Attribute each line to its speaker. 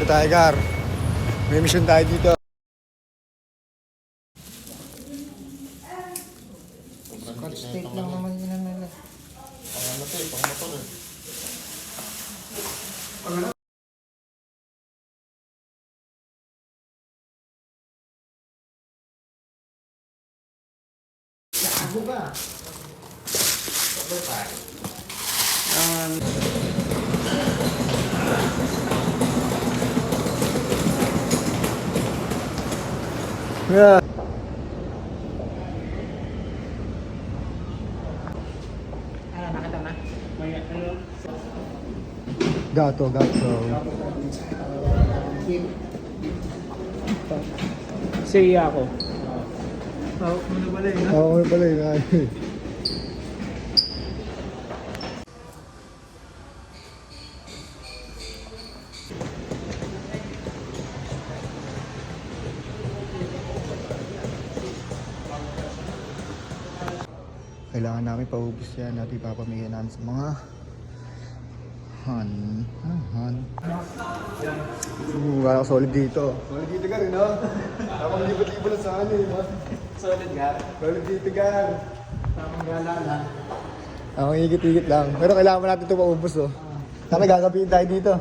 Speaker 1: tayo, Gar. May mission tayo dito.
Speaker 2: Scotch tape lang naman yun ang nila.
Speaker 3: Pang ano to eh, pang motor eh.
Speaker 2: Gago ka.
Speaker 1: Yeah.
Speaker 2: Nakita na? May ano?
Speaker 1: Gato.
Speaker 2: Sige ako.
Speaker 1: Oo, may pala yun. Kailangan namin paubos yan at ipapamigay namin sa mga Han. Wala ko solid dito. Solid dito ka rin, no? Tapos libat-libat lang sa ano, diba?
Speaker 2: Solid nga.
Speaker 1: Solid dito ka.
Speaker 2: Tamang gala lang.
Speaker 1: Ako higit-higit lang. Pero kailangan pa natin ito paubos, oh. Sana gagabihin tayo dito.